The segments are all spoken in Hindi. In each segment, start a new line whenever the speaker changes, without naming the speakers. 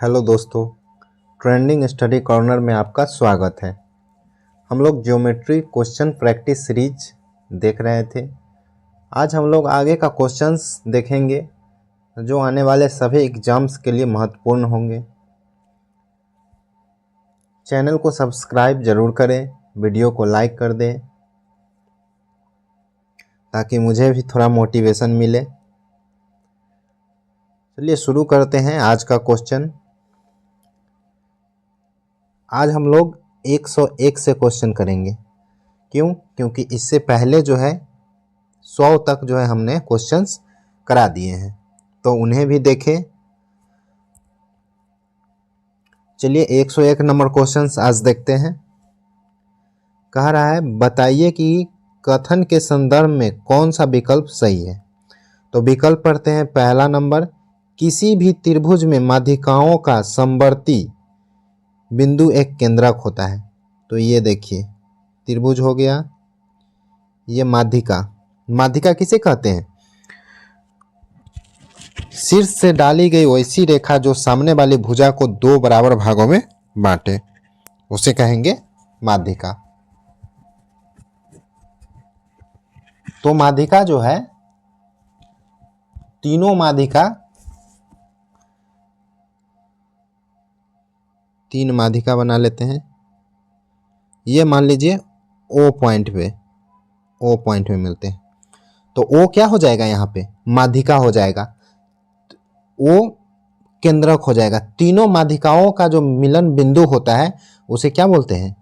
हेलो दोस्तों, ट्रेंडिंग स्टडी कॉर्नर में आपका स्वागत है। हम लोग ज्योमेट्री क्वेश्चन प्रैक्टिस सीरीज देख रहे थे। आज हम लोग आगे का क्वेश्चंस देखेंगे जो आने वाले सभी एग्जाम्स के लिए महत्वपूर्ण होंगे। चैनल को सब्सक्राइब जरूर करें, वीडियो को लाइक कर दें ताकि मुझे भी थोड़ा मोटिवेशन मिले। चलिए शुरू करते हैं आज का क्वेश्चन। आज हम लोग 101 से क्वेश्चन करेंगे। क्योंकि इससे पहले जो है 100 तक जो है हमने क्वेश्चंस करा दिए हैं, तो उन्हें भी देखें। चलिए 101 नंबर क्वेश्चंस आज देखते हैं। कह रहा है बताइए कि कथन के संदर्भ में कौन सा विकल्प सही है। तो विकल्प पढ़ते हैं। पहला नंबर, किसी भी त्रिभुज में माध्यिकाओं का समवर्ती बिंदु एक केंद्रक होता है। तो ये देखिए त्रिभुज हो गया, ये माध्यिका किसे कहते हैं? शीर्ष से डाली गई वैसी रेखा जो सामने वाली भुजा को दो बराबर भागों में बांटे, उसे कहेंगे माध्यिका। तो माध्यिका जो है, तीन माध्यिका बना लेते हैं। ये मान लीजिए ओ पॉइंट पे मिलते हैं, तो ओ क्या हो जाएगा? यहाँ पे माध्यिका हो जाएगा, ओ केंद्रक हो जाएगा। तीनों माध्यिकाओं का जो मिलन बिंदु होता है उसे क्या बोलते हैं?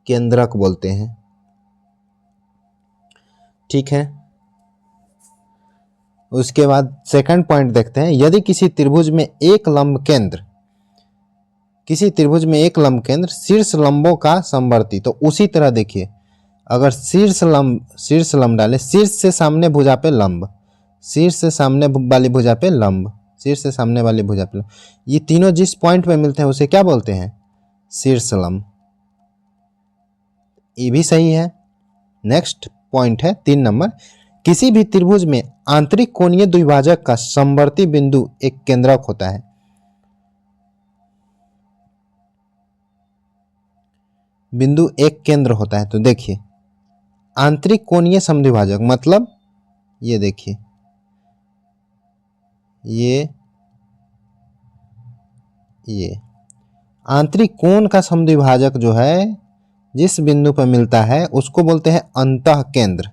केंद्रक बोलते हैं। ठीक है, उसके बाद सेकंड पॉइंट देखते हैं। यदि किसी त्रिभुज में एक लंब केंद्र शीर्ष लंबों का समवर्ती, तो उसी तरह देखिए, अगर शीर्ष लंब डाले, शीर्ष से सामने भुजा पे लंब, शीर्ष से सामने वाली भुजा पे लंब, शीर्ष से सामने वाली भुजा पे लंब, ये तीनों जिस पॉइंट पे मिलते हैं उसे क्या बोलते हैं? शीर्ष लंब। ये भी सही है। नेक्स्ट पॉइंट है 3 नंबर, किसी भी त्रिभुज में आंतरिक कोणीय द्विभाजक का समवर्ती बिंदु एक केंद्रक होता है। बिंदु एक केंद्र होता है। तो देखिए आंतरिक कोणीय समद्विभाजक मतलब ये देखिए, ये आंतरिक कोण का समद्विभाजक जो है जिस बिंदु पर मिलता है उसको बोलते हैं अंतः केंद्र।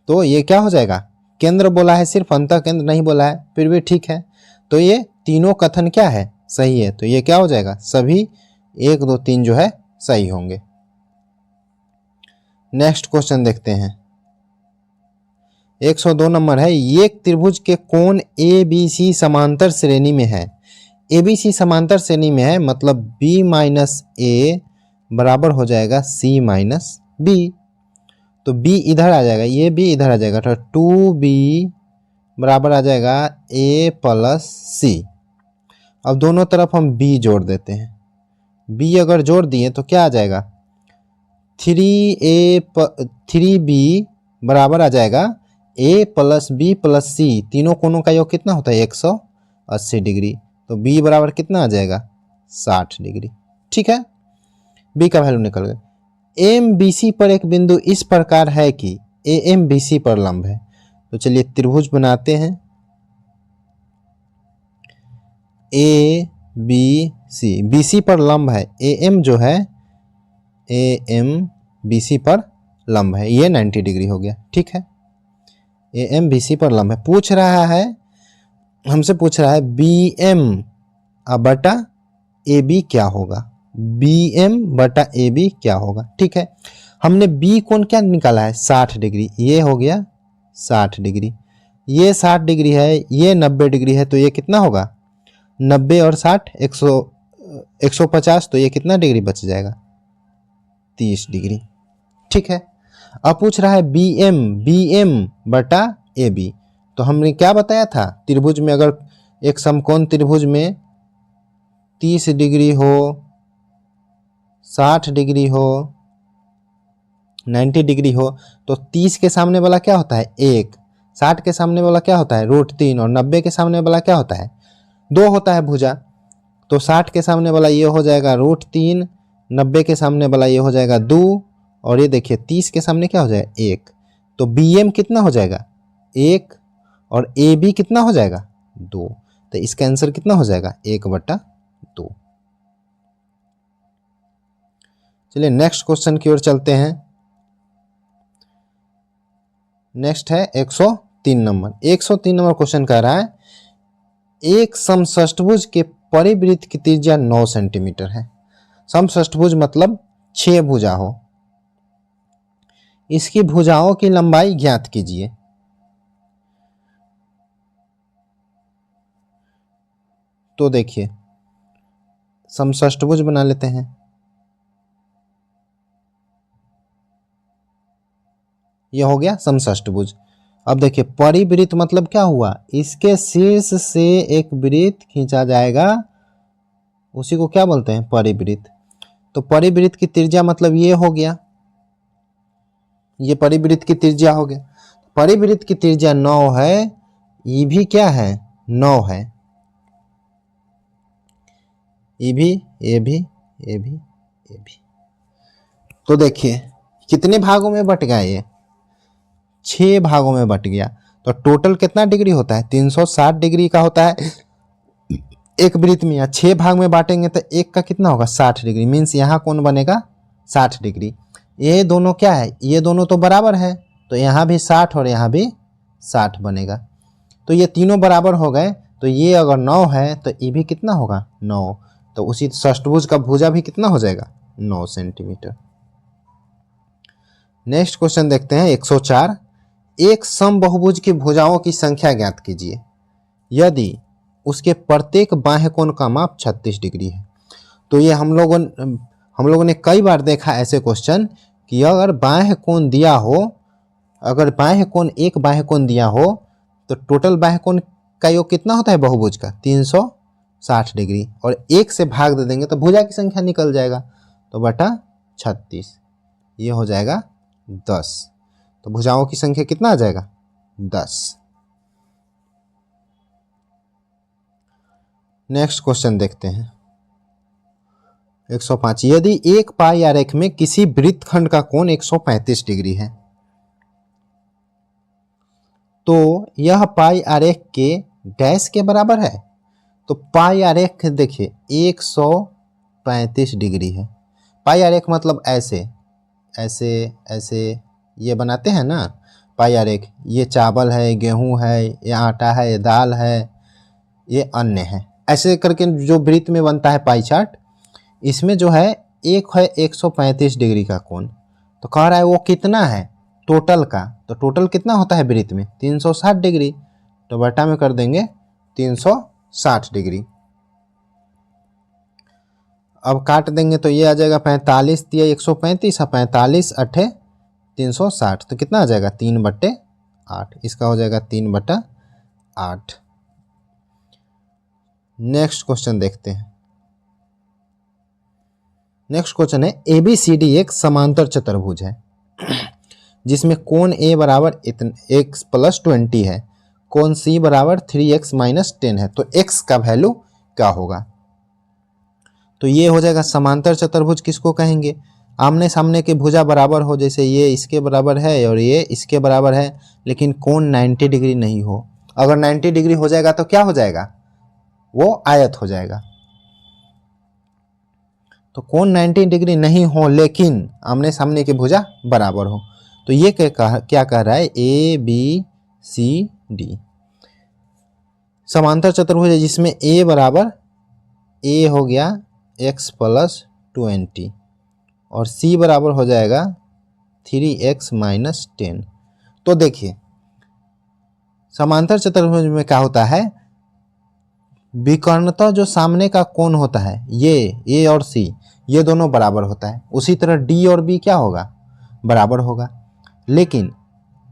तो ये क्या हो जाएगा? केंद्र बोला है, सिर्फ अंतः केंद्र नहीं बोला है, फिर भी ठीक है। तो ये तीनों कथन क्या है? सही है। तो ये क्या हो जाएगा? सभी 1, 2, 3 जो है सही होंगे। नेक्स्ट क्वेश्चन देखते हैं। 102 नंबर है, एक त्रिभुज के कोण ABC समांतर श्रेणी में है। ABC समांतर श्रेणी में है मतलब B माइनस A बराबर हो जाएगा C माइनस B। तो B इधर आ जाएगा, ये B इधर आ जाएगा, तो 2B बराबर आ जाएगा A प्लस C। अब दोनों तरफ हम B जोड़ देते हैं। B अगर जोड़ दिए तो क्या आ जाएगा? 3B बराबर आ जाएगा A plus B plus C। तीनों कोणों का योग कितना होता है? 180 डिग्री। तो B बराबर कितना आ जाएगा? 60 डिग्री। ठीक है, B का वैल्यू निकल गया। MBC पर एक बिंदु इस प्रकार है कि AMBC पर लंब है। तो चलिए त्रिभुज बनाते हैं। ABC BC पर लंब है, AM जो है AMBC पर लंब है, ये 90 डिग्री हो गया। ठीक है, AMBC पर लंब है। हमसे पूछ रहा है BM बटा AB क्या होगा? BM बटा AB क्या होगा? ठीक है, हमने B कोण क्या निकाला है? 60 डिग्री। ये हो गया 60 डिग्री, ये 60 डिग्री है, ये 90 डिग्री है, तो ये कितना होगा? 90 और 60 150, तो ये कितना डिग्री बच जाएगा? 30 डिग्री। ठीक है, अब पूछ रहा है BM बटा AB। तो हमने क्या बताया था? त्रिभुज में अगर एक समकोण त्रिभुज में 30 डिग्री हो, 60 डिग्री हो, 90 डिग्री हो तो 30 के सामने वाला क्या होता है 1, 60 के सामने वाला क्या होता है √3 और 90 के सामने वाला क्या होता है 2 होता है भुजा। तो 60 के सामने वाला ये हो जाएगा √3, 90 के सामने वाला ये हो जाएगा 2 और ये देखिए 30 के सामने क्या हो जाएगा 1। तो BM कितना हो जाएगा 1 और AB कितना हो जाएगा 2। तो इसका आंसर कितना हो जाएगा 1/2। चलिए नेक्स्ट क्वेश्चन की ओर चलते हैं। नेक्स्ट है 103 नंबर। 103 नंबर क्वेश्चन कह रहा है एक समषष्ठभुज के परिवृत्त की त्रिज्या 9 सेंटीमीटर है। समषष्ठभुज मतलब 6 भुजा हो, इसकी भुजाओं की लंबाई ज्ञात कीजिए। तो देखिए समषष्ठभुज बना लेते हैं। यह हो गया समषष्ठभुज। अब देखिए परिवृत्त मतलब क्या हुआ, इसके शीर्ष से एक वृत्त खींचा जाएगा, उसी को क्या बोलते हैं परिवृत्त। तो परिवृत्त की त्रिज्या मतलब ये हो गया, ये परिवृत्त की त्रिज्या हो गया। परिवृत्त की त्रिज्या 9 है, ये भी क्या है 9 है, ये भी ये भी ये भी ये भी। तो देखिए कितने भागों में बट गया, ये 6 भागों में बट गया। तो टोटल कितना डिग्री होता है 360 डिग्री का होता है एक वृत्त में। 6 भाग में बांटेंगे तो एक का कितना होगा 60 डिग्री, मीन्स यहाँ कौन बनेगा 60 डिग्री। ये दोनों क्या है, ये दोनों तो बराबर है, तो यहाँ भी 60 और यहाँ भी 60 बनेगा। तो ये तीनों बराबर हो गए। तो ये अगर 9 है तो ये भी कितना होगा 9। तो उसी षष्ठभुज का भुजा भी कितना हो जाएगा 9 सेंटीमीटर। नेक्स्ट क्वेश्चन देखते हैं 104। एक समबाहुभुज की भुजाओं की संख्या ज्ञात कीजिए यदि उसके प्रत्येक बाह्य कोण का माप 36 डिग्री है। तो ये हम लोगों ने कई बार देखा ऐसे क्वेश्चन कि अगर बाह्य कोण दिया हो, अगर बाह्य कोण एक बाह्य कोण दिया हो तो टोटल बाह्य कोण का योग कितना होता है बहुभुज का 360 डिग्री, और 1 से भाग दे देंगे तो भुजा की संख्या निकल जाएगा, तो बटा 36 ये हो जाएगा 10। तो भुजाओं की संख्या कितना आ जाएगा 10। नेक्स्ट क्वेश्चन देखते हैं 105। यदि एक पाई आरेख में किसी वृत्तखंड का कोण 135 डिग्री है तो यह पाई आरेख के डैश के बराबर है। तो पाई आरेख देखिए 135 डिग्री है। पाई आरेख मतलब ऐसे ऐसे ऐसे ये बनाते हैं ना पाई आरेख, ये चावल है, गेहूं है, ये आटा है, ये दाल है, ये अन्न है, ऐसे करके जो वृत्त में बनता है पाई चार्ट, इसमें जो है एक है 135 डिग्री का कोण। तो कह रहा है वो कितना है टोटल का, तो टोटल कितना होता है वृत्त में 360 डिग्री, तो बटा में कर देंगे 360 डिग्री। अब काट देंगे तो ये आ जाएगा 45 दिया 135 है, 45 अठे 360, तो कितना आ जाएगा 3/8। इसका हो जाएगा 3/8। नेक्स्ट क्वेश्चन देखते हैं। नेक्स्ट क्वेश्चन है ABCD एक समांतर चतुर्भुज है जिसमें कोण A बराबर x + 20 है, कोण C बराबर 3x - 10 है। तो x का वैल्यू क्या होगा। तो ये हो जाएगा समांतर चतुर्भुज किसको कहेंगे, आमने सामने की भुजा बराबर हो, जैसे ये इसके बराबर है और ये इसके बराबर है, लेकिन कोण 90 डिग्री नहीं हो। अगर 90 डिग्री हो जाएगा तो क्या हो जाएगा वो आयत हो जाएगा। तो कोण 90 डिग्री नहीं हो लेकिन आमने सामने की भुजा बराबर हो। तो ये क्या कह रहा है ABCD समांतर चतुर्भुज है जिसमें A बराबर A हो गया x + 20 और C बराबर हो जाएगा 3x - 10। तो देखिए समांतर चतुर्भुज में क्या होता है, विकर्णतः जो सामने का कोण होता है ये A और C ये दोनों बराबर होता है, उसी तरह D और B क्या होगा बराबर होगा। लेकिन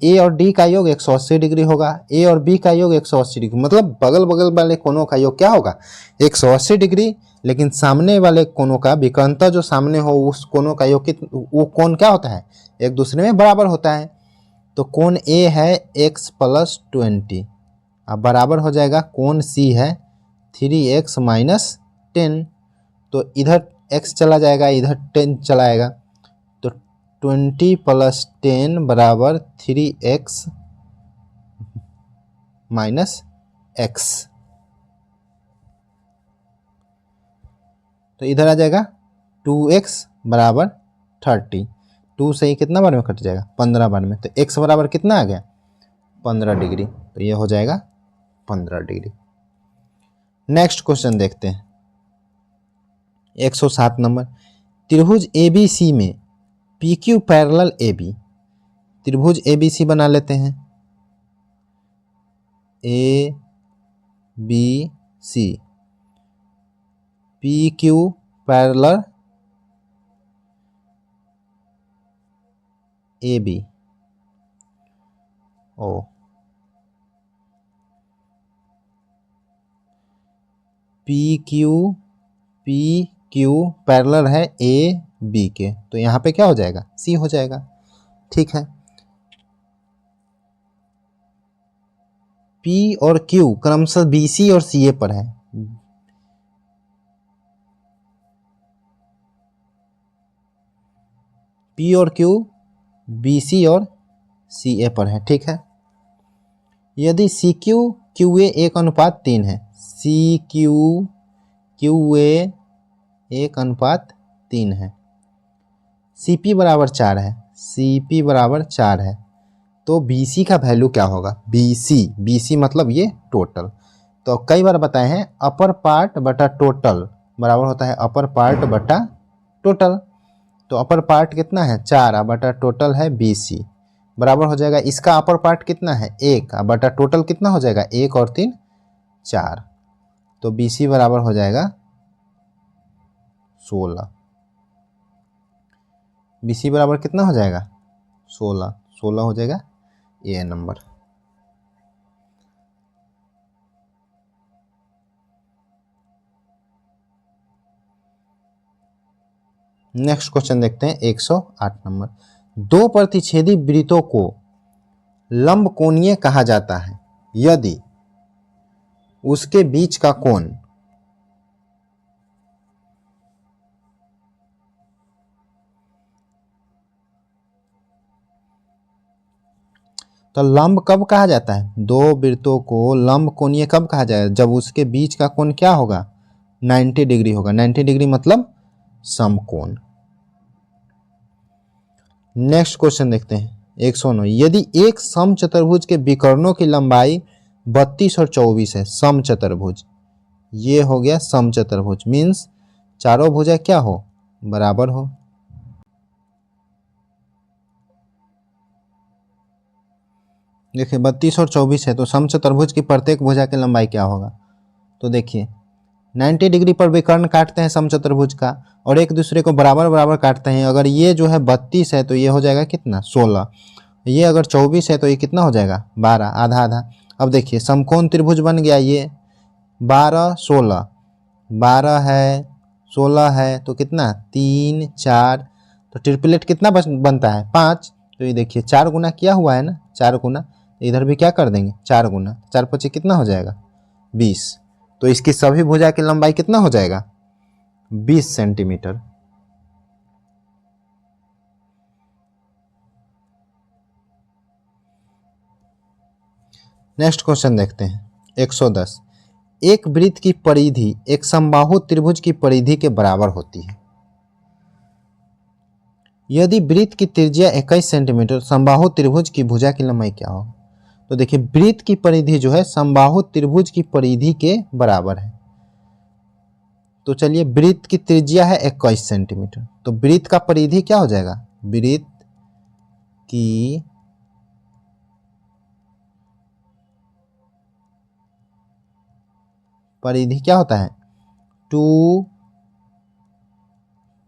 ए और डी का योग 180 डिग्री होगा, ए और बी का योग 180 डिग्री, मतलब बगल बगल वाले कोनों का योग क्या होगा 180 डिग्री। लेकिन सामने वाले कोनों का विकर्णता जो सामने हो उस कोनों का योग वो कोण क्या होता है एक दूसरे में बराबर होता है। तो कोण ए है x+20 अब बराबर हो जाएगा कोण सी है 3x - 10। तो इधर x चला जाएगा इधर 10 चला आएगा, तो 20 + 10 बराबर 3x - x। तो इधर आ जाएगा 2x बराबर 30। 2 से ही कितना बार में कट जाएगा 15 बार में, तो x बराबर कितना आ गया 15 डिग्री। तो ये हो जाएगा 15 डिग्री। नेक्स्ट क्वेश्चन देखते हैं 107 नंबर। त्रिभुज ABC में PQ पैरेलल AB। त्रिभुज ABC बना लेते हैं ABC, PQ पैरेलल AB। ओ PQ पैरेलल है AB के, तो यहाँ पे क्या हो जाएगा C हो जाएगा। ठीक है, P और Q क्रमशः BC और CA पर है। P और Q BC और CA पर है। ठीक है, यदि CQ QA 1:3 है, CQ QA 1:3 है, CP बराबर 4 है, CP बराबर 4 है, तो BC का वैल्यू क्या होगा BC मतलब ये टोटल। तो कई बार बताए हैं अपर पार्ट बटा टोटल बराबर होता है अपर पार्ट बटा टोटल। तो अपर पार्ट कितना है 4 बटा टोटल है BC बराबर हो जाएगा, इसका अपर पार्ट कितना है 1 बटा टोटल कितना हो जाएगा 1 और 3 4। तो BC बराबर हो जाएगा 16। BC बराबर कितना हो जाएगा 16 हो जाएगा ए नंबर। नेक्स्ट क्वेश्चन देखते हैं 108 नंबर। दो प्रतिच्छेदी वृत्तों को लंबकोणीय कहा जाता है यदि उसके बीच का कोण तो लंब कब कहा जाता है दो वृत्तों को लंबकोणीय कब कहा जाएगा जब उसके बीच का कोण क्या होगा 90 डिग्री होगा। 90 डिग्री मतलब समकोण। नेक्स्ट क्वेश्चन देखते हैं 109। यदि एक समचतुर्भुज के विकर्णों की लंबाई 32 और 24 है, समचतुर्भुज ये हो गया समचतुर्भुज मीन्स चारों भुजा क्या हो बराबर हो। देखिए 32 और 24 है तो समचतुर्भुज की प्रत्येक भुजा की लंबाई क्या होगा। तो देखिए 90 डिग्री पर विकर्ण काटते हैं समचतुर्भुज का और एक दूसरे को बराबर बराबर काटते हैं। अगर ये जो है 32 है तो ये हो जाएगा कितना 16, ये अगर 24 है तो ये कितना हो जाएगा 12, आधा आधा। अब देखिए समकोण त्रिभुज बन गया, ये 12 16, 12 है 16 है तो कितना 3 4, तो ट्रिपलेट कितना बनता है 5। तो ये देखिए 4 गुना किया हुआ है ना, 4 गुना, इधर भी क्या कर देंगे 4 गुना, 4 पचे कितना हो जाएगा 20। तो इसकी सभी भुजा की लंबाई कितना हो जाएगा 20 सेंटीमीटर। नेक्स्ट क्वेश्चन देखते हैं 110। एक वृत्त की परिधि एक समबाहु त्रिभुज की परिधि के बराबर होती है यदि वृत्त की त्रिज्या 21 सेंटीमीटर, समबाहु त्रिभुज की भुजा की लंबाई क्या होगी। तो देखिए वृत्त की परिधि जो है समबाहु त्रिभुज की परिधि के बराबर है। तो चलिए वृत्त की त्रिज्या है 21 सेंटीमीटर, तो वृत्त का परिधि क्या हो जाएगा वृत्त की परिधि क्या होता है 2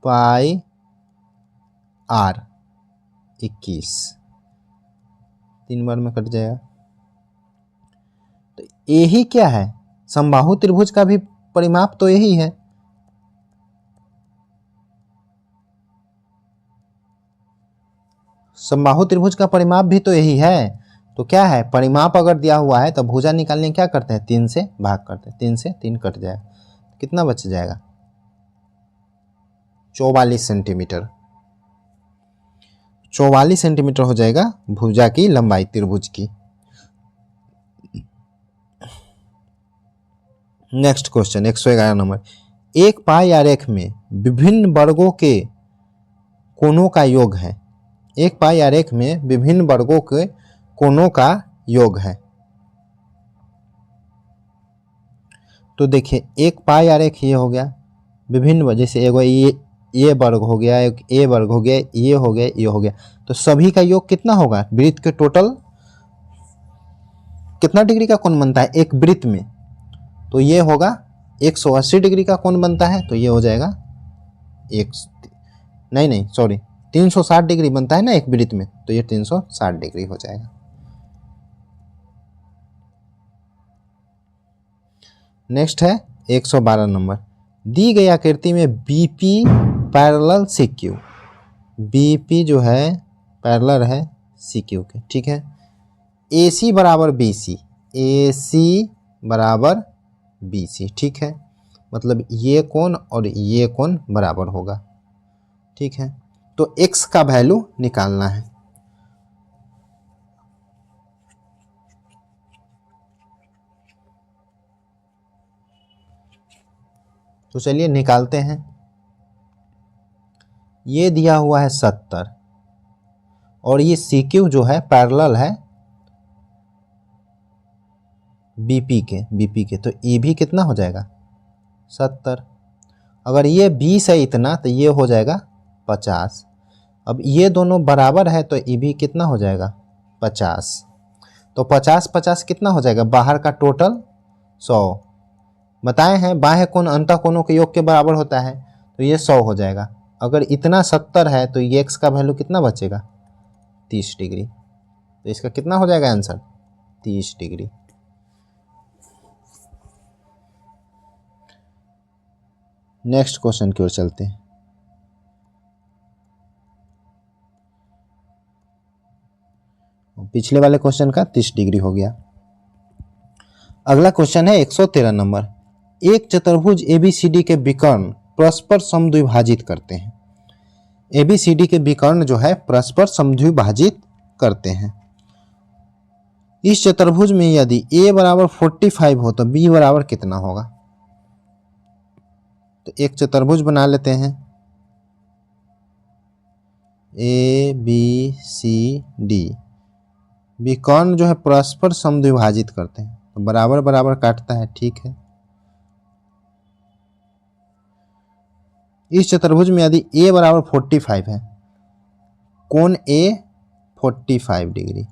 पाई r 21। 3 बार में कट जाएगा। तो यही क्या है, समबाहु त्रिभुज का भी परिमाप तो यही है। समबाहु त्रिभुज का परिमाप भी तो यही है। तो क्या है, परिमाप अगर दिया हुआ है तो भुजा निकालने क्या करते हैं, 3 से भाग करते हैं। 3 से 3 कट जाएगा, कितना बच जाएगा, 44 सेंटीमीटर। 44 सेंटीमीटर हो जाएगा भुजा की लंबाई त्रिभुज की। नेक्स्ट क्वेश्चन 111 नंबर, एक पाई आरेख में विभिन्न वर्गों के कोणों का योग है। एक पाई आरेख में विभिन्न वर्गों के कोणों का योग है। तो देखिए एक पाई आरेख ये हो गया, विभिन्न जैसे एगो ये वर्ग हो गया, एक ए वर्ग हो गया, ये हो गया, ये हो गया। तो सभी का योग कितना होगा, वृत्त के टोटल कितना डिग्री का कोण बनता है एक वृत्त में, तो ये होगा 180 डिग्री का कोण बनता है। तो ये हो जाएगा एक नहीं सॉरी 360 डिग्री बनता है ना एक वृत्त में, तो ये 360 डिग्री हो जाएगा। नेक्स्ट है 112 नंबर, दी गई आकृति में बीपी पैरेलल सीक्यू, बीपी जो है पैरेलल है सीक्यू के, ठीक है। AC बराबर BC, AC बराबर BC, ठीक है, मतलब ये कोण और ये कोण बराबर होगा, ठीक है। तो x का वैल्यू निकालना है। तो चलिए निकालते हैं। ये दिया हुआ है 70 और ये CQ जो है पैरेलल है BP के, तो ये भी कितना हो जाएगा 70। अगर ये 20 है इतना तो ये हो जाएगा 50। अब ये दोनों बराबर है तो ये भी कितना हो जाएगा 50। तो 50 कितना हो जाएगा, बाहर का टोटल 100। बताए हैं बाह्य कोण अंतः कोणों के योग के बराबर होता है, तो ये 100 हो जाएगा। अगर इतना 70 है तो ये x का वैल्यू कितना बचेगा 30 डिग्री। तो इसका कितना हो जाएगा आंसर 30 डिग्री। नेक्स्ट क्वेश्चन की ओर चलते हैं। पिछले वाले क्वेश्चन का 30 डिग्री हो गया। अगला क्वेश्चन है 113 नंबर, एक चतुर्भुज ABCD के विकर्ण परस्पर समद्विभाजित करते हैं। ABCD के विकर्ण जो है परस्पर समद्विभाजित करते हैं। इस चतुर्भुज में यदि A बराबर 45 हो तो B बराबर कितना होगा। तो एक चतुर्भुज बना लेते हैं ABCD, विकर्ण जो है परस्पर समद्विभाजित करते हैं, तो बराबर बराबर काटता है, ठीक है। इस चतुर्भुज में यदि A बराबर 45 है, कोण A 45 डिग्री,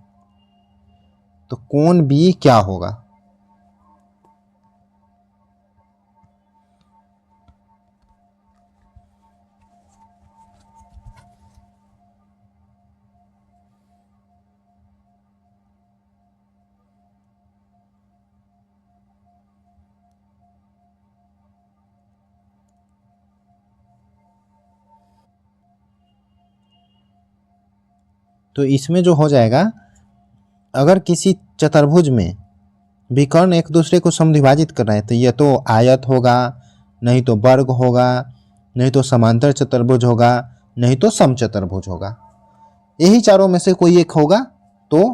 तो कोण B क्या होगा। तो इसमें जो हो जाएगा, अगर किसी चतुर्भुज में विकर्ण एक दूसरे को समद्विभाजित कर रहे हैं तो यह तो आयत होगा, नहीं तो वर्ग होगा, नहीं तो समांतर चतुर्भुज होगा, नहीं तो समचतुर्भुज होगा। यही चारों में से कोई एक होगा तो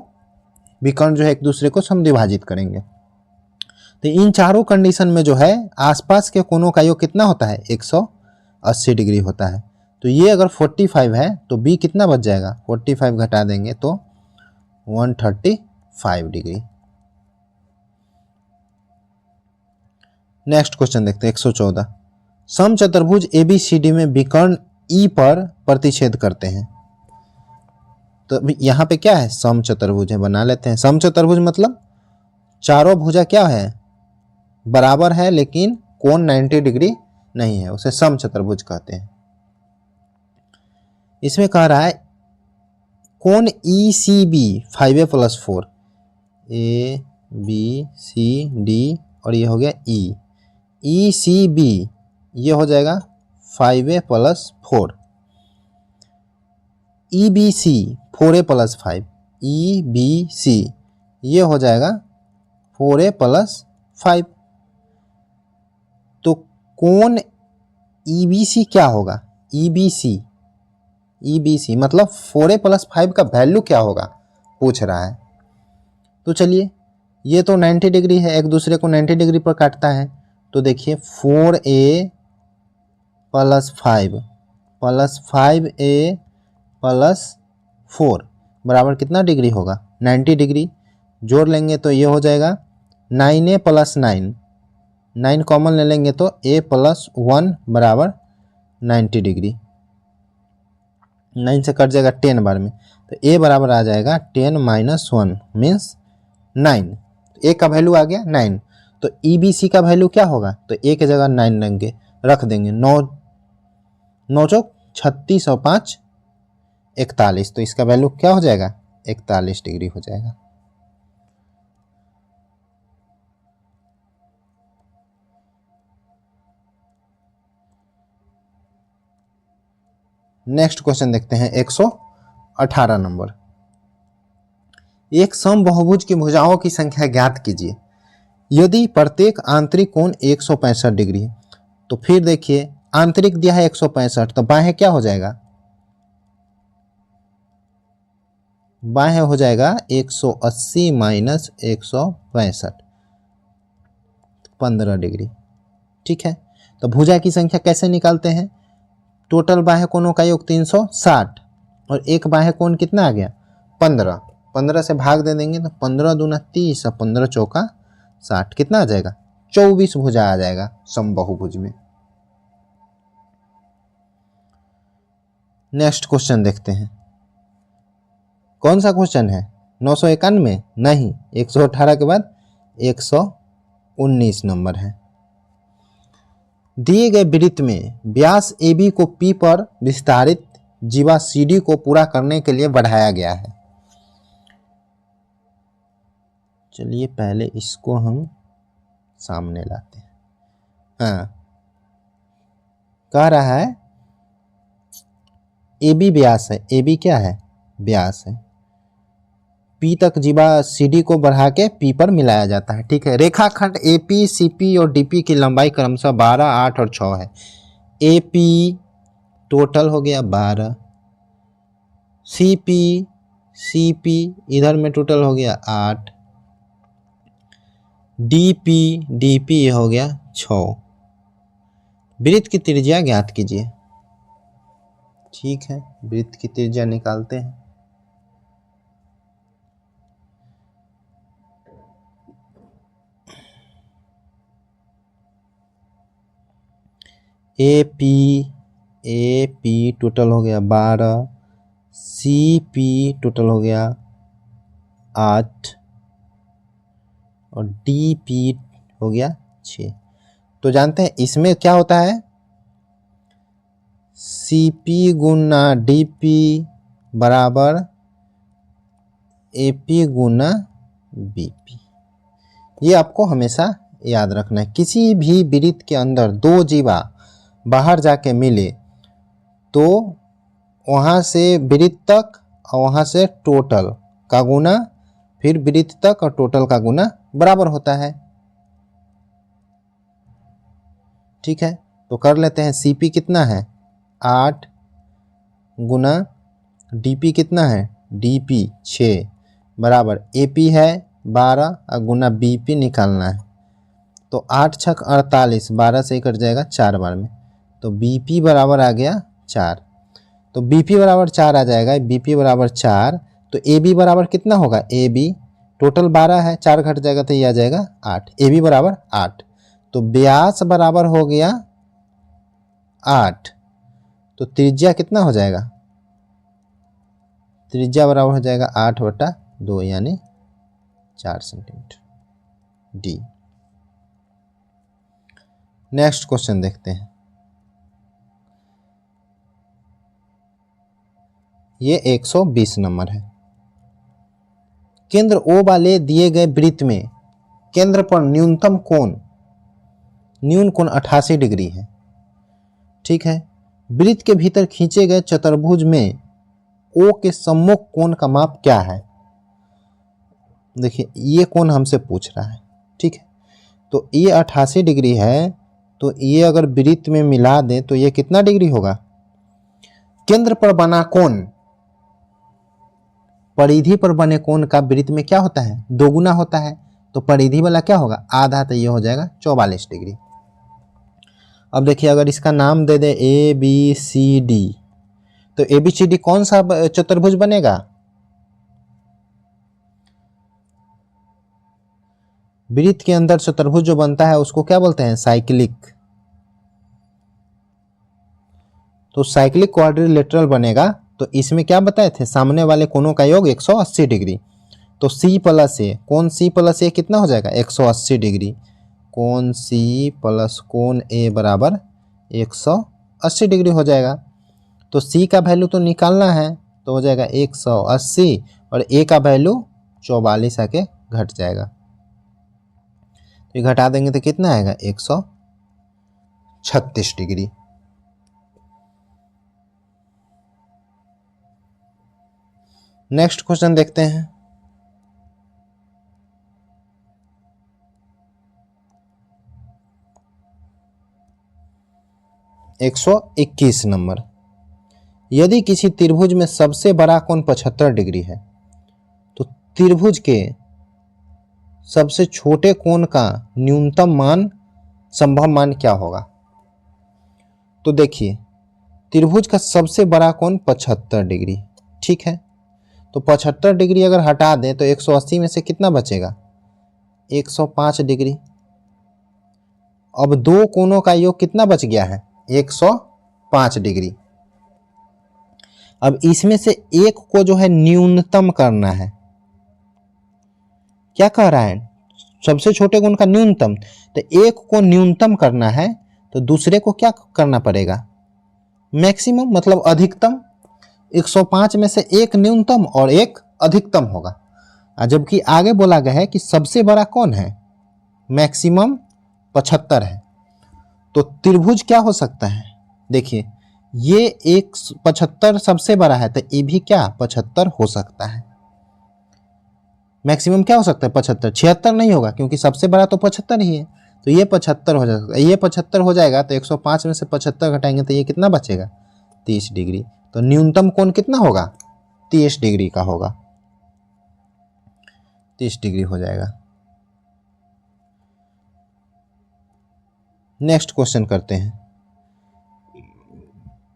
विकर्ण जो है एक दूसरे को समद्विभाजित करेंगे। तो इन चारों कंडीशन में जो है आसपास के कोणों का योग कितना होता है 180 डिग्री होता है। तो ये अगर 45 है तो B कितना बच जाएगा, 45 घटा देंगे तो 135 डिग्री। नेक्स्ट क्वेश्चन देखते हैं 114, समचतुर्भुज ABCD में विकर्ण E पर प्रतिच्छेद करते हैं। तो यहाँ पे क्या है, समचतुर्भुज है, बना लेते हैं। समचतुर्भुज मतलब चारों भुजा क्या है बराबर है लेकिन कोण 90 डिग्री नहीं है, उसे समचतुर्भुज कहते हैं। इसमें कह रहा है कोण E C B 5a + 4, A B C D और ये हो गया ई सी बी, ये हो जाएगा 5a + 4, E B C 4a + 5, E B C ये हो जाएगा 4a + 5। तो कोण ई बी सी क्या होगा, ई बी सी मतलब 4a + 5 का वैल्यू क्या होगा पूछ रहा है। तो चलिए, ये तो 90 डिग्री है, एक दूसरे को 90 डिग्री पर काटता है। तो देखिए 4a + 5 + 5a + 4 बराबर कितना डिग्री होगा, 90 डिग्री। जोड़ लेंगे तो ये हो जाएगा 9a + 9, 9 कॉमन ले लेंगे तो a + 1 बराबर 90 डिग्री, 9 से कट जाएगा 10 बार में, तो a बराबर आ जाएगा 10 - 1 मीन्स 9। a का वैल्यू आ गया 9, तो ई बी सी का वैल्यू क्या होगा, तो a की जगह 9 रख देंगे, 9 9 चौक 36 और 5 41, तो इसका वैल्यू क्या हो जाएगा, 41 डिग्री हो जाएगा। नेक्स्ट क्वेश्चन देखते हैं 118 नंबर। एक समबाहुभुज की भुजाओं की संख्या ज्ञात कीजिए यदि प्रत्येक आंतरिक कोण 165 डिग्री है। तो फिर देखिए आंतरिक दिया है 165, तो बाह्य क्या हो जाएगा, बाह्य हो जाएगा 180 - 165, 15 डिग्री। ठीक है, तो भुजा की संख्या कैसे निकालते हैं, टोटल बाह्य कोणों का योग 360 और एक बाह्य कोण कितना आ गया 15, 15 से भाग दे देंगे तो 15 दूना 30 और 15 चौका 60, कितना आ जाएगा 24 भुजा आ जाएगा समबाहुभुज में। नेक्स्ट क्वेश्चन देखते हैं, कौन सा क्वेश्चन है 991, नहीं 118 के बाद 119 नंबर है। दिए गए वृत्त में व्यास AB को P पर विस्तारित जीवा CD को पूरा करने के लिए बढ़ाया गया है। चलिए पहले इसको हम सामने लाते हैं। हाँ, कह रहा है AB व्यास है, AB क्या है व्यास है, P तक जीवा CD को बढ़ा के P पर मिलाया जाता है। ठीक है, रेखाखंड AP CP और DP की लंबाई क्रमशः 12, 8 और 6 है। AP टोटल हो गया 12, CP इधर में टोटल हो गया 8, DP हो गया 6। वृत्त की त्रिज्या ज्ञात कीजिए। ठीक है, वृत्त की त्रिज्या निकालते हैं। AP टोटल हो गया 12, CP टोटल हो गया 8 और DP हो गया 6। तो जानते हैं इसमें क्या होता है, CP गुना DP बराबर AP गुना BP। ये आपको हमेशा याद रखना है। किसी भी वृत्त के अंदर दो जीवा बाहर जाके मिले तो वहाँ से वृत्त तक और वहाँ से टोटल का गुना फिर वृत्त तक और टोटल का गुना बराबर होता है। ठीक है, तो कर लेते हैं। CP कितना है 8 गुना DP कितना है DP 6 बराबर AP है 12 और गुना BP निकालना है। तो 8 छक 48, 12 से कट जाएगा 4 बार में, तो BP बराबर आ गया 4। तो BP बराबर 4 आ जाएगा, BP बराबर 4, तो AB बराबर कितना होगा, AB टोटल 12 है, 4 घट जाएगा तो ये आ जाएगा 8, AB बराबर 8। तो व्यास बराबर हो गया 8, तो त्रिज्या कितना हो जाएगा, त्रिज्या बराबर हो जाएगा 8/2 यानी 4 सेंटीमीटर डी। नेक्स्ट क्वेश्चन देखते हैं। ये 120 नंबर है। केंद्र O वाले दिए गए वृत्त में केंद्र पर न्यूनतम कोण न्यून कोण 88 डिग्री है। ठीक है, वृत्त के भीतर खींचे गए चतुर्भुज में O के सम्मुख कोण का माप क्या है? देखिए ये कोण हमसे पूछ रहा है। ठीक है, तो ये 88 डिग्री है, तो ये अगर वृत्त में मिला दें तो ये कितना डिग्री होगा? केंद्र पर बना कोण परिधि पर बने कोण का वृत्त में क्या होता है? दोगुना होता है। तो परिधि वाला क्या होगा? आधा, तो ये हो जाएगा 44 डिग्री। अब देखिए अगर इसका नाम दे दे ए बी सी डी, तो ए बी सी डी कौन सा चतुर्भुज बनेगा? वृत्त के अंदर चतुर्भुज जो बनता है उसको क्या बोलते हैं? साइक्लिक। तो साइक्लिक क्वाड्रिलेटरल बनेगा। तो इसमें क्या बताए थे? सामने वाले कोणों का योग 180 डिग्री। तो C प्लस ए, कोण C प्लस ए कितना हो जाएगा? 180 डिग्री। कोण C प्लस कोण A बराबर 180 डिग्री हो जाएगा। तो C का वैल्यू तो निकालना है, तो हो जाएगा 180 और A का वैल्यू 44 आके घट जाएगा। तो घटा देंगे तो कितना आएगा? 136 डिग्री। नेक्स्ट क्वेश्चन देखते हैं। एक 121 नंबर। यदि किसी त्रिभुज में सबसे बड़ा कोण 75 डिग्री है तो त्रिभुज के सबसे छोटे कोण का न्यूनतम मान संभव मान क्या होगा? तो देखिए त्रिभुज का सबसे बड़ा कोण 75 डिग्री। ठीक है, तो 75 डिग्री अगर हटा दें तो 180 में से कितना बचेगा? 105 डिग्री। अब दो कोणों का योग कितना बच गया है? 105 डिग्री। अब इसमें से एक को जो है न्यूनतम करना है। क्या कह रहा है? सबसे छोटे कोण का न्यूनतम। तो एक को न्यूनतम करना है तो दूसरे को क्या करना पड़ेगा? मैक्सिमम, मतलब अधिकतम। 105 में से एक न्यूनतम और एक अधिकतम होगा। जबकि आगे बोला गया है कि सबसे बड़ा कौन है? मैक्सिमम 75 है। तो त्रिभुज क्या हो सकता है? देखिए ये एक 75 सबसे बड़ा है, तो ये भी क्या 75 हो सकता है। मैक्सिमम क्या हो सकता है? 75। 76 नहीं होगा क्योंकि सबसे बड़ा तो 75 ही है। तो ये 75 हो जाएगा। ये 75 हो जाएगा तो 105 में से 75 घटाएंगे तो ये कितना बचेगा? 30 डिग्री। तो न्यूनतम कोण कितना होगा? 30 डिग्री का होगा। 30 डिग्री हो जाएगा। नेक्स्ट क्वेश्चन करते हैं।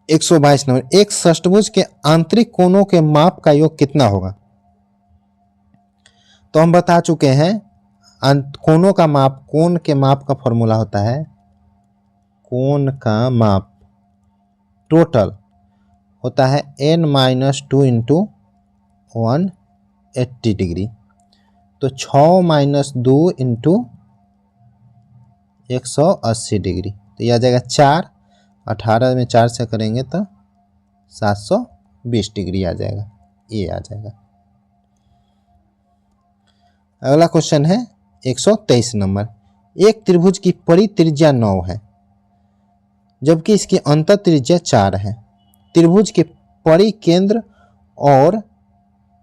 122 नंबर। एक षष्ठभुज के आंतरिक कोणों के माप का योग कितना होगा? तो हम बता चुके हैं कोणों का माप, कोण के माप का फॉर्मूला होता है, कोण का माप टोटल होता है n-2 इंटू 180 डिग्री। तो 6-2 इंटू 180 डिग्री, तो यह आ जाएगा 4। 18 में 4 से करेंगे तो 720 डिग्री आ जाएगा। ये आ जाएगा। अगला क्वेश्चन है 123 नंबर। एक त्रिभुज की परित्रिज्या 9 है जबकि इसकी अंतर त्रिज्या 4 है। त्रिभुज के परिकेंद्र और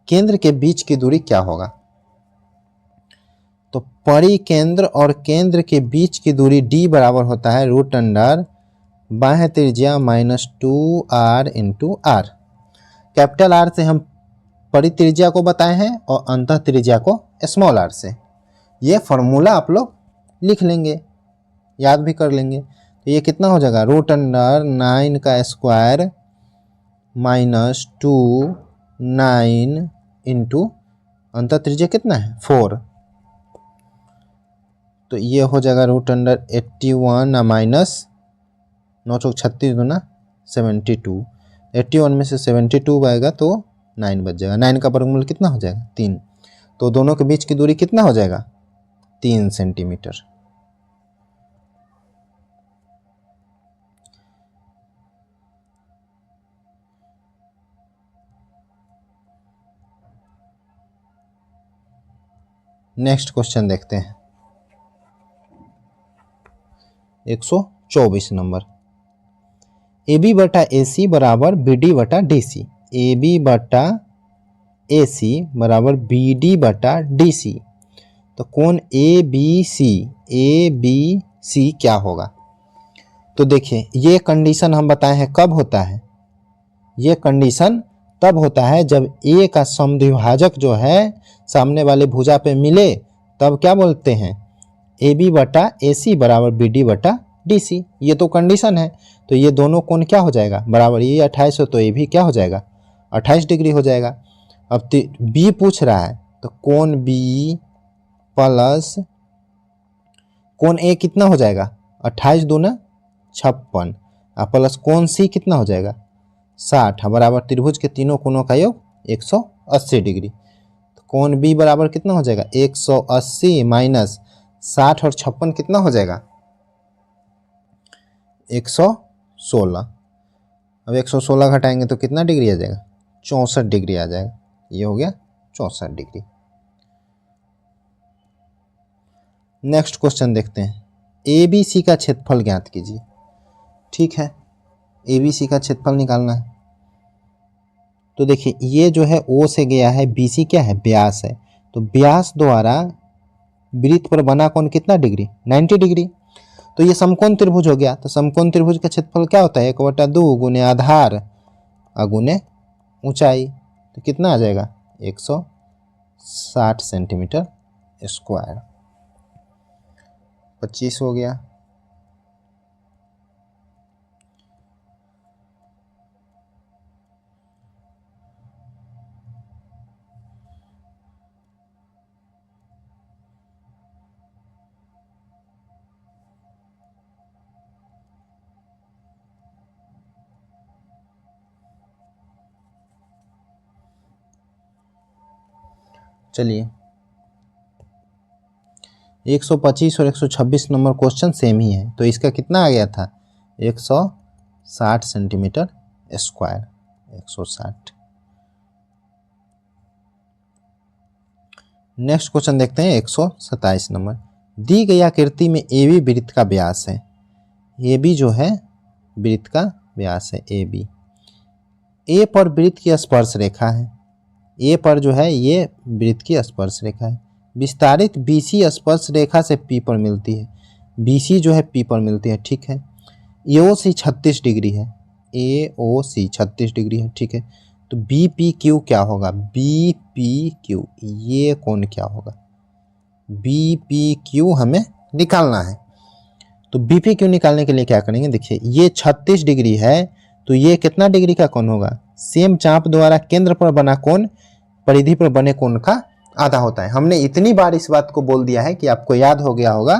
केंद्र के बीच की दूरी क्या होगा? तो परिकेंद्र और केंद्र के बीच की दूरी d बराबर होता है √अंडर बाह्य त्रिज्या -2r into are. Capital R से हम परित्रिज्या को बताए हैं और अंतः त्रिज्या को स्मॉल आर से। ये फॉर्मूला आप लोग लिख लेंगे, याद भी कर लेंगे। तो ये कितना हो जाएगा? √9 का स्क्वायर -2 9 इंटू अंतः त्रिज्या कितना है? 4। तो ये हो जाएगा √81 माइनस 9 चौक 36 दूना 72। 81 में से 72 आएगा तो 9 बच जाएगा। 9 का वर्गमूल कितना हो जाएगा? 3। तो दोनों के बीच की दूरी कितना हो जाएगा? 3 सेंटीमीटर। नेक्स्ट क्वेश्चन देखते हैं 124 नंबर। ए बी बटा ए सी बराबर बी डी बटा डी सी। ए बी बटा ए सी बराबर बी डी बटा डी सी। तो कौन ए बी सी क्या होगा? तो देखिए ये कंडीशन हम बताए हैं कब होता है, ये कंडीशन तब होता है जब ए का समद्विभाजक जो है सामने वाले भुजा पे मिले, तब क्या बोलते हैं, ए बी बटा ए सी बराबर बी डी बटा डी सी। ये तो कंडीशन है। तो ये दोनों कोण क्या हो जाएगा बराबर, ये 28 हो तो ये भी क्या हो जाएगा 28 डिग्री हो जाएगा। अब बी पूछ रहा है तो कोण बी प्लस कोण ए कितना हो जाएगा 28 दूना 56 और प्लस कोण सी कितना हो जाएगा 60 बराबर त्रिभुज के तीनों कोणों का योग 180 डिग्री। तो कोण बी बराबर कितना हो जाएगा 180 माइनस 60 और 56 कितना हो जाएगा 116। अब 116 घटाएंगे तो कितना डिग्री आ जाएगा 64 डिग्री आ जाएगा। ये हो गया 64 डिग्री। नेक्स्ट क्वेश्चन देखते हैं, ए बी सी का क्षेत्रफल ज्ञात कीजिए। ठीक है, ए बी सी का क्षेत्रफल निकालना है। तो देखिए ये जो है ओ से गया है, बी सी क्या है व्यास है, तो व्यास द्वारा वृत्त पर बना कोण कितना डिग्री 90 डिग्री। तो ये समकोण त्रिभुज हो गया। तो समकोण त्रिभुज का क्षेत्रफल क्या होता है 1/2 गुने आधार गुने ऊंचाई। तो कितना आ जाएगा 160 सेंटीमीटर स्क्वायर। 25 हो गया। चलिए 125 और 126 नंबर क्वेश्चन सेम ही है। तो इसका कितना आ गया था 160 सेंटीमीटर स्क्वायर 160। नेक्स्ट क्वेश्चन देखते हैं 127 नंबर। दी गई आकृति में ए बी वृत्त का व्यास है। ए बी जो है वृत्त का व्यास है ए बी। ए पर वृत्त की स्पर्श रेखा है, ए पर जो है ये वृत्त की स्पर्श रेखा है। विस्तारित बीसी स्पर्श रेखा से पी पर मिलती है, बीसी जो है पी पर मिलती है। ठीक है, ए ओ सी 36 डिग्री है, ए ओ सी 36 डिग्री है। ठीक है, तो बी पी क्यू क्या होगा, बी पी क्यू ये कोण क्या होगा, बी पी क्यू हमें निकालना है। तो बी पी क्यू निकालने के लिए क्या करेंगे, देखिए ये 36 डिग्री है तो ये कितना डिग्री का कोण होगा, सेम चाप द्वारा केंद्र पर बना कोण परिधि पर बने कोण का आधा होता है। हमने इतनी बार इस बात को बोल दिया है कि आपको याद हो गया होगा,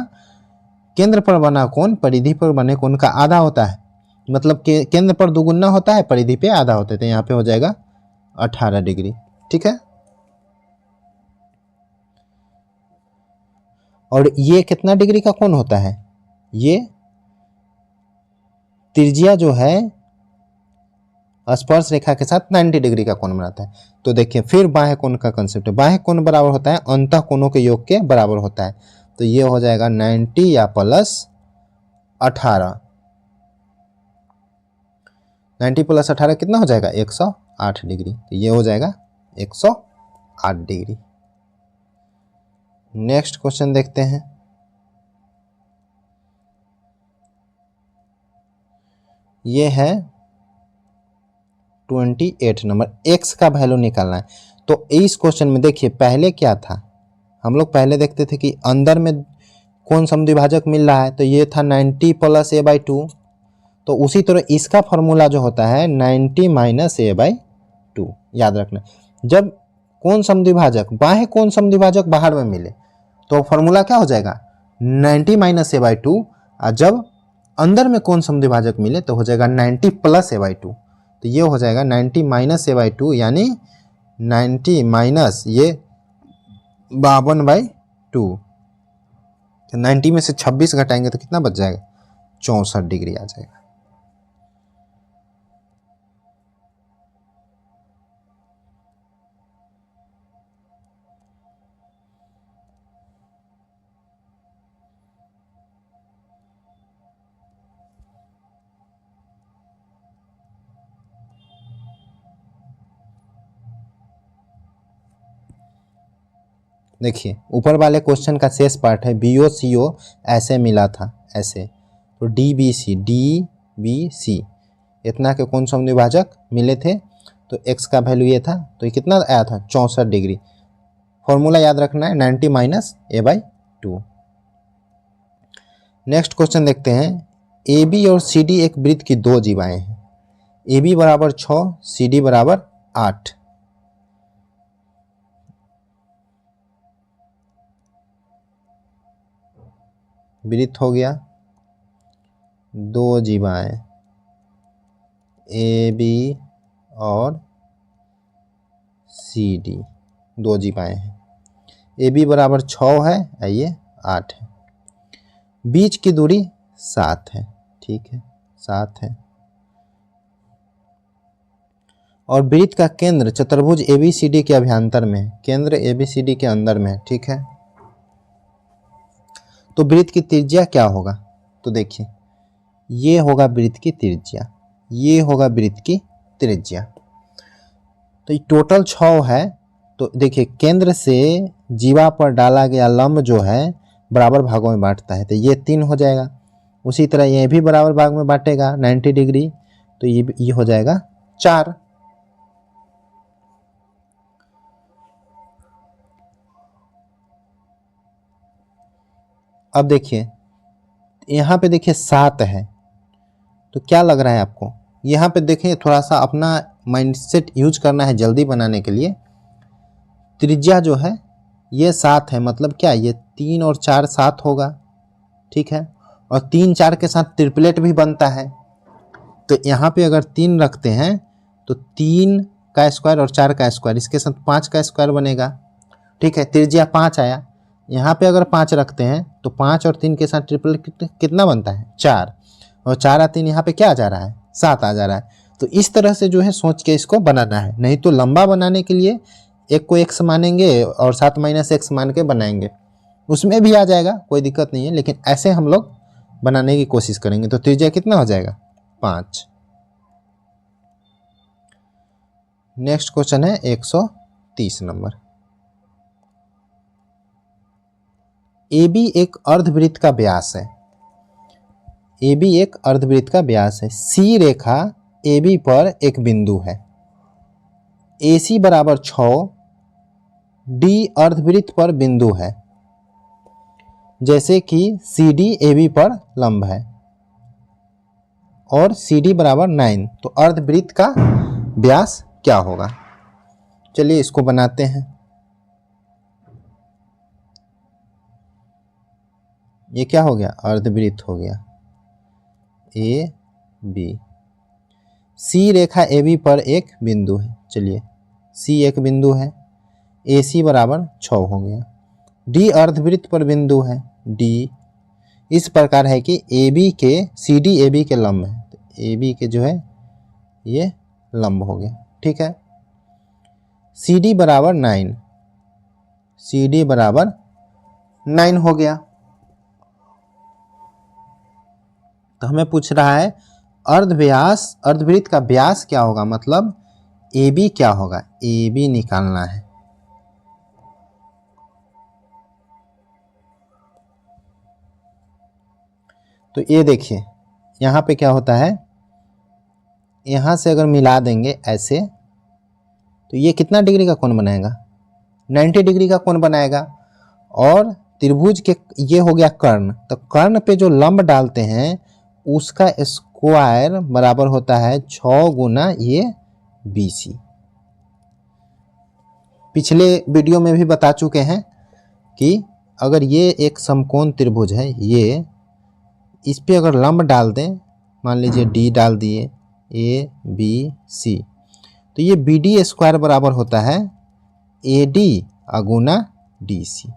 केंद्र पर बना कोण परिधि पर बने कोण का आधा होता है, मतलब केंद्र पर दुगुना होता है परिधि पे आधा होता है। तो यहाँ पे हो जाएगा 18 डिग्री। ठीक है, और ये कितना डिग्री का कोण होता है, ये त्रिज्या जो है स्पर्श रेखा के साथ 90 डिग्री का कोण बनाता है। तो देखिए फिर बाह्य कोण का कंसेप्ट है, बाह्य कोण बराबर होता है अंतः कोणों के योग के बराबर होता है। तो ये हो जाएगा 90 या प्लस 18, 90 प्लस 18 कितना हो जाएगा 108 डिग्री। तो ये हो जाएगा 108 डिग्री। नेक्स्ट क्वेश्चन देखते हैं, ये है 28 नंबर। x का वैल्यू निकालना है। तो इस क्वेश्चन में देखिए पहले क्या था, हम लोग पहले देखते थे कि अंदर में कौन समद्विभाजक मिल रहा है, तो ये था 90 प्लस a बाई 2। तो उसी तरह इसका फॉर्मूला जो होता है 90 माइनस a बाई 2। याद रखना, जब कौन समद्विभाजक बाह्य कौन समद्विभाजक बाहर में मिले तो फॉर्मूला क्या हो जाएगा 90 माइनस a बाई 2, और जब अंदर में कौन समद्विभाजक मिले तो हो जाएगा 90 प्लस a बाई 2। तो ये हो जाएगा 90 माइनस a बाई 2 यानी 90 माइनस ये 52/2। 90 में से 26 घटाएंगे तो कितना बच जाएगा 64 डिग्री आ जाएगा। देखिए ऊपर वाले क्वेश्चन का शेष पार्ट है BO CO ऐसे मिला था ऐसे, तो DBC इतना के कौन सा विभाजक मिले थे, तो x का वैल्यू ये था, तो ये कितना आया था 64 डिग्री। फॉर्मूला याद रखना है 90 - a/2। नेक्स्ट क्वेश्चन देखते हैं, AB और CD एक वृत्त की दो जीवाएं हैं, AB बराबर 6, CD बराबर 8। वृत्त हो गया, दो जीवाएं AB और CD, दो जीवाएं हैं, AB बराबर 6 है, ये 8 है, बीच की दूरी 7 है, ठीक है 7 है, और वृत्त का केंद्र चतुर्भुज ABCD के अभ्यंतर में है, केंद्र ABCD के अंदर में है, ठीक है। तो वृत्त की त्रिज्या क्या होगा, तो देखिए ये होगा वृत्त की त्रिज्या, ये होगा वृत्त की त्रिज्या। तो ये टोटल 6 है, तो देखिए केंद्र से जीवा पर डाला गया लंब जो है बराबर भागों में बांटता है, तो ये 3 हो जाएगा। उसी तरह ये भी बराबर भाग में बांटेगा 90 डिग्री, तो ये हो जाएगा 4। अब देखिए यहाँ पे देखिए 7 है, तो क्या लग रहा है आपको, यहाँ पे देखिए थोड़ा सा अपना माइंडसेट यूज करना है जल्दी बनाने के लिए। त्रिज्या जो है ये 7 है, मतलब क्या, ये 3 और 4 7 होगा, ठीक है, और 3 4 के साथ ट्रिपलेट भी बनता है, तो यहाँ पे अगर 3 रखते हैं तो 3 का स्क्वायर और 4 का स्क्वायर, इसके साथ 5 का स्क्वायर बनेगा, ठीक है, त्रिज्या 5 आया। यहाँ पे अगर 5 रखते हैं तो 5 और 3 के साथ ट्रिपलेट कितना बनता है 4, और 4 और 3 यहाँ पे क्या आ जा रहा है 7 आ जा रहा है। तो इस तरह से जो है सोच के इसको बनाना है, नहीं तो लंबा बनाने के लिए एक को x मानेंगे और 7 - x मान के बनाएंगे, उसमें भी आ जाएगा, कोई दिक्कत नहीं है, लेकिन ऐसे हम लोग बनाने की कोशिश करेंगे। तो त्रिज्या कितना हो जाएगा 5। नेक्स्ट क्वेश्चन है 130 नंबर, AB एक अर्धवृत्त का व्यास है, AB एक अर्धवृत्त का व्यास है, C रेखा AB पर एक बिंदु है, AC बराबर 6, D अर्धवृत्त पर बिंदु है, जैसे कि CD AB पर लंब है, और CD बराबर 9, तो अर्धवृत्त का व्यास क्या होगा। चलिए इसको बनाते हैं। ये क्या हो गया, अर्धवृत्त हो गया AB। C रेखा AB पर एक बिंदु है, चलिए C एक बिंदु है, AC बराबर 6 हो गया, D अर्धवृत्त पर बिंदु है, D इस प्रकार है कि AB के CD AB के लंब है, तो AB के जो है ये लंब हो गया, ठीक है। CD बराबर 9, CD बराबर 9 हो गया। तो हमें पूछ रहा है अर्धवृत्त का व्यास क्या होगा, मतलब AB क्या होगा, AB निकालना है। तो ये देखिए यहाँ पे क्या होता है, यहाँ से अगर मिला देंगे ऐसे, तो ये कितना डिग्री का कोण बनाएगा 90 डिग्री का कोण बनाएगा, और त्रिभुज के ये हो गया कर्ण, तो कर्ण पे जो लंब डालते हैं उसका स्क्वायर बराबर होता है 6 गुना ये BC। पिछले वीडियो में भी बता चुके हैं कि अगर ये एक समकोण त्रिभुज है, ये इस पे अगर लंब डाल दें, मान लीजिए D डाल दिए ABC, तो ये BD स्क्वायर बराबर होता है AD गुना DC।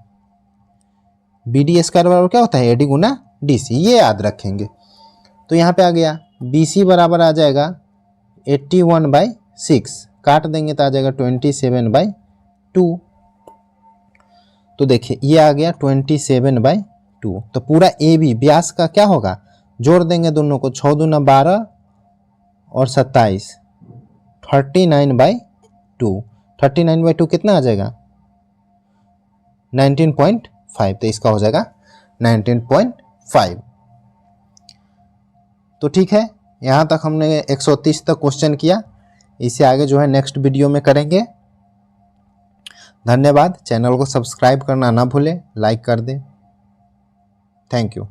BD स्क्वायर बराबर क्या होता है AD गुना DC, ये याद रखेंगे। तो यहाँ पे आ गया BC बराबर आ जाएगा 81/6, काट देंगे तो आ जाएगा 27/2। तो देखिए ये आ गया 27/2। तो पूरा AB व्यास का क्या होगा, जोड़ देंगे दोनों को, 6 दूना 12 और 27, 39/2। 39/2 कितना आ जाएगा 19.5, तो इसका हो जाएगा 19.5। तो ठीक है, यहाँ तक हमने 130 तक क्वेश्चन किया। इससे आगे जो है नेक्स्ट वीडियो में करेंगे। धन्यवाद। चैनल को सब्सक्राइब करना ना भूलें, लाइक कर दें। Thank you.